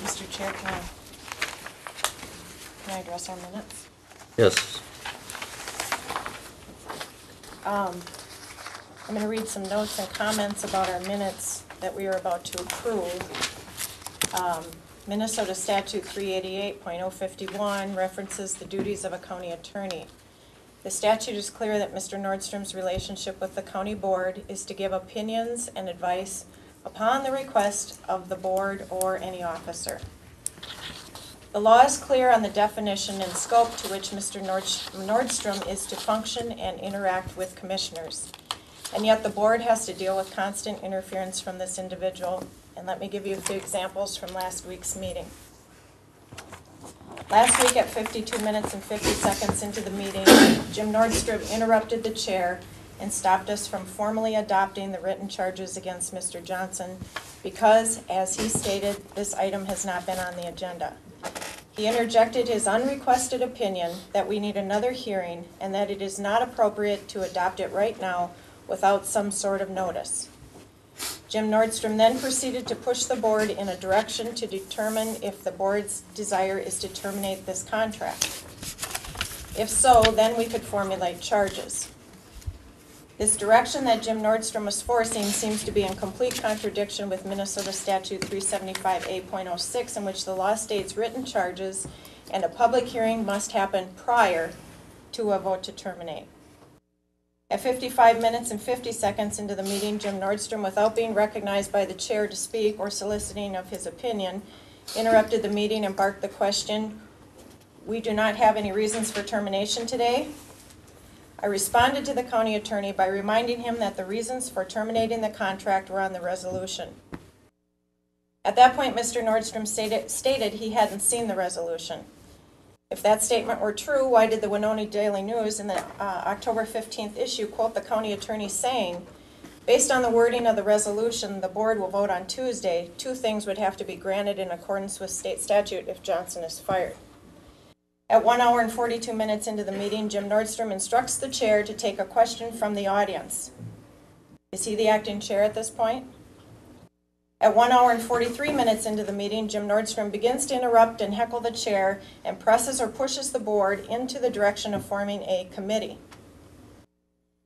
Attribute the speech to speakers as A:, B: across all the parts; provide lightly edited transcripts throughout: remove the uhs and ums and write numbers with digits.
A: Mr. Chair, can I address our minutes?
B: Yes.
A: I'm going to read some notes and comments about our minutes that we are about to approve. Minnesota Statute 388.051 references the duties of a county attorney. The statute is clear that Mr. Nordstrom's relationship with the county board is to give opinions and advice upon the request of the board or any officer. The law is clear on the definition and scope to which Mr. Nordstrom is to function and interact with commissioners. And yet the board has to deal with constant interference from this individual. And let me give you a few examples from last week's meeting. Last week at 52 minutes and 50 seconds into the meeting, Jim Nordstrom interrupted the chair and stopped us from formally adopting the written charges against Mr. Johnson because, as he stated, this item has not been on the agenda. He interjected his unrequested opinion that we need another hearing and that it is not appropriate to adopt it right now without some sort of notice. Jim Nordstrom then proceeded to push the board in a direction to determine if the board's desire is to terminate this contract. If so, then we could formulate charges. This direction that Jim Nordstrom was forcing seems to be in complete contradiction with Minnesota Statute 375A.06, in which the law states written charges and a public hearing must happen prior to a vote to terminate. At 55 minutes and 50 seconds into the meeting, Jim Nordstrom, without being recognized by the chair to speak or soliciting of his opinion, interrupted the meeting and barked the question, "We do not have any reasons for termination today." I responded to the county attorney by reminding him that the reasons for terminating the contract were on the resolution. At that point, Mr. Nordstrom stated he hadn't seen the resolution. If that statement were true, why did the Winona Daily News in the October 15th issue quote the county attorney saying, "Based on the wording of the resolution the board will vote on Tuesday, two things would have to be granted in accordance with state statute if Johnson is fired." At 1 hour and 42 minutes into the meeting, Jim Nordstrom instructs the chair to take a question from the audience. Is he the acting chair at this point? At 1 hour and 43 minutes into the meeting, Jim Nordstrom begins to interrupt and heckle the chair and presses or pushes the board into the direction of forming a committee.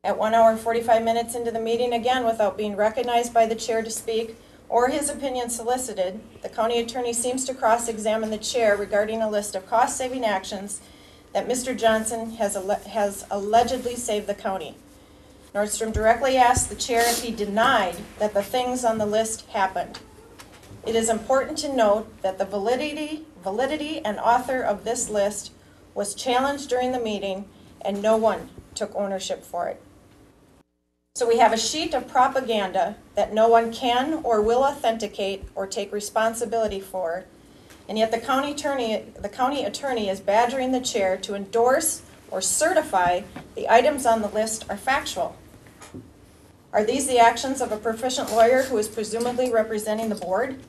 A: At 1 hour and 45 minutes into the meeting, again without being recognized by the chair to speak or his opinion solicited, the county attorney seems to cross-examine the chair regarding a list of cost-saving actions that Mr. Johnson has allegedly saved the county. Nordstrom directly asked the chair if he denied that the things on the list happened. It is important to note that the validity and author of this list was challenged during the meeting and no one took ownership for it. So we have a sheet of propaganda that no one can or will authenticate or take responsibility for, and yet the county attorney is badgering the chair to endorse or certify the items on the list are factual. Are these the actions of a proficient lawyer who is presumably representing the board?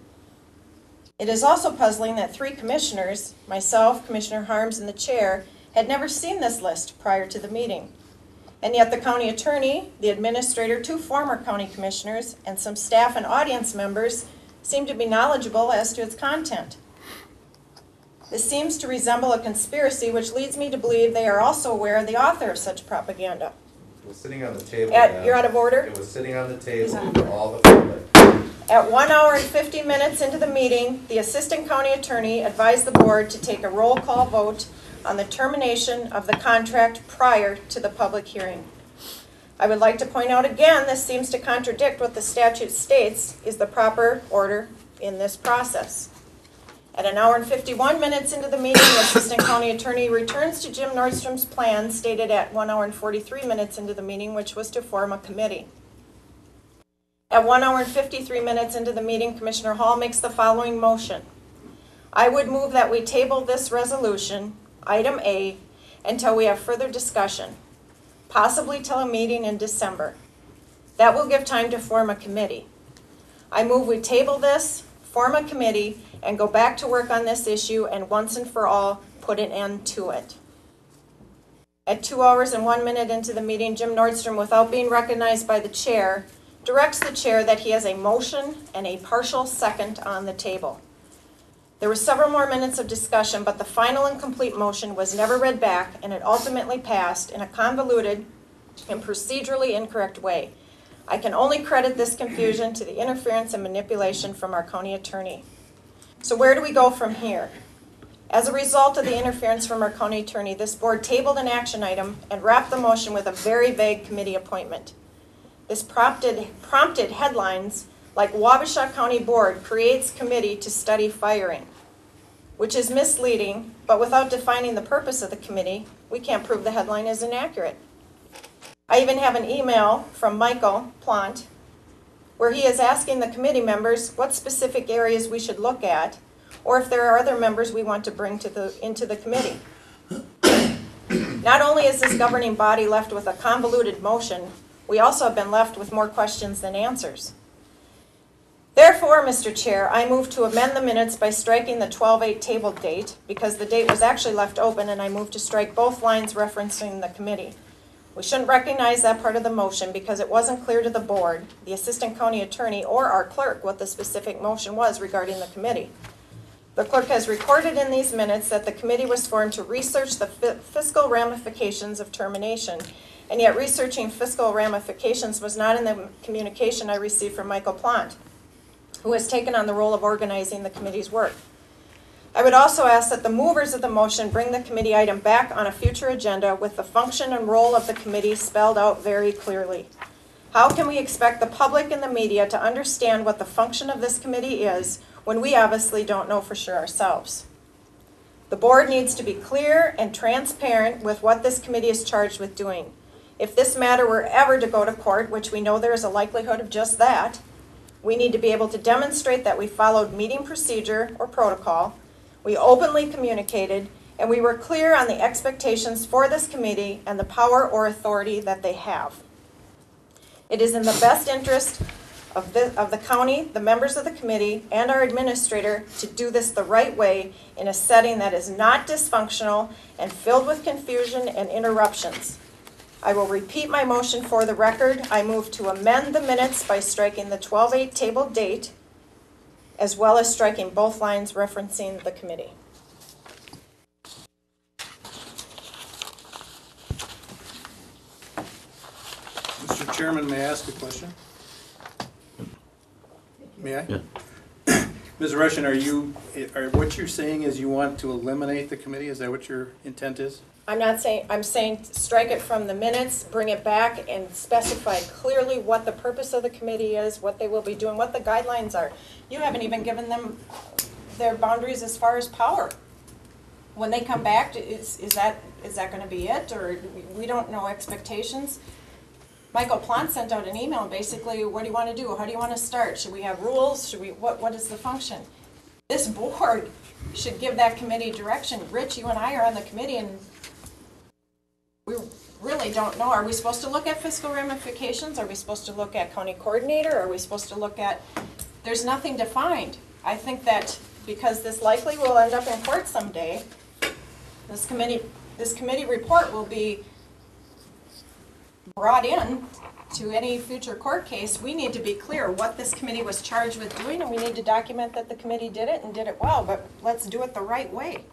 A: It is also puzzling that three commissioners, myself, Commissioner Harms, and the chair, had never seen this list prior to the meeting. And yet the county attorney, the administrator, two former county commissioners, and some staff and audience members seem to be knowledgeable as to its content. This seems to resemble a conspiracy, which leads me to believe they are also aware of the author of such propaganda.
C: It was sitting on the table.
A: You're out of order?
C: It was sitting on the table for all the public.
A: At 1 hour and 50 minutes into the meeting, the assistant county attorney advised the board to take a roll call vote on the termination of the contract prior to the public hearing. I would like to point out again, this seems to contradict what the statute states is the proper order in this process. At 1 hour and 51 minutes into the meeting, the assistant county attorney returns to Jim Nordstrom's plan stated at 1 hour and 43 minutes into the meeting, which was to form a committee. At 1 hour and 53 minutes into the meeting, Commissioner Hall makes the following motion. I would move that we table this resolution, item A, until we have further discussion, possibly till a meeting in December. That will give time to form a committee. I move we table this, form a committee, and go back to work on this issue and once and for all put an end to it. At 2 hours and 1 minute into the meeting, Jim Nordstrom, without being recognized by the chair, directs the chair that he has a motion and a partial second on the table. There were several more minutes of discussion, but the final and complete motion was never read back, and it ultimately passed in a convoluted and procedurally incorrect way. I can only credit this confusion to the interference and manipulation from our county attorney. So where do we go from here? As a result of the interference from our county attorney, this board tabled an action item and wrapped the motion with a very vague committee appointment. This prompted headlines like Wabasha County Board creates committee to study firing, which is misleading, but without defining the purpose of the committee, we can't prove the headline is inaccurate. I even have an email from Michael Plant where he is asking the committee members what specific areas we should look at, or if there are other members we want to bring into the committee. Not only is this governing body left with a convoluted motion, we also have been left with more questions than answers. Therefore, Mr. Chair, I move to amend the minutes by striking the 12/8 tabled date, because the date was actually left open, and I move to strike both lines referencing the committee. We shouldn't recognize that part of the motion because it wasn't clear to the board, the assistant county attorney, or our clerk what the specific motion was regarding the committee. The clerk has recorded in these minutes that the committee was formed to research the fiscal ramifications of termination, and yet researching fiscal ramifications was not in the communication I received from Michael Plant, who has taken on the role of organizing the committee's work. I would also ask that the movers of the motion bring the committee item back on a future agenda with the function and role of the committee spelled out very clearly. How can we expect the public and the media to understand what the function of this committee is when we obviously don't know for sure ourselves? The board needs to be clear and transparent with what this committee is charged with doing. If this matter were ever to go to court, which we know there is a likelihood of just that, we need to be able to demonstrate that we followed meeting procedure or protocol, we openly communicated, and we were clear on the expectations for this committee and the power or authority that they have. It is in the best interest of the county, the members of the committee, and our administrator to do this the right way in a setting that is not dysfunctional and filled with confusion and interruptions. I will repeat my motion for the record. I move to amend the minutes by striking the 12/8 tabled date, as well as striking both lines referencing the committee.
B: Mr. Chairman, may I ask a question? May I?
D: Yeah.
B: Ms. Russian, what you're saying is you want to eliminate the committee? Is that what your intent is?
A: I'm saying strike it from the minutes, bring it back, and specify clearly what the purpose of the committee is, what they will be doing, what the guidelines are. You haven't even given them their boundaries as far as power. When they come back, is that going to be it, or we don't know expectations? Michael Plant sent out an email, basically, what do you want to do? How do you want to start? Should we have rules? What is the function? This board should give that committee direction. Rich, you and I are on the committee, and we really don't know. Are we supposed to look at fiscal ramifications? Are we supposed to look at county coordinator? Are we supposed to look at, there's nothing defined. I think that because this likely will end up in court someday, this committee report will be brought in to any future court case. We need to be clear what this committee was charged with doing, and we need to document that the committee did it and did it well, but let's do it the right way.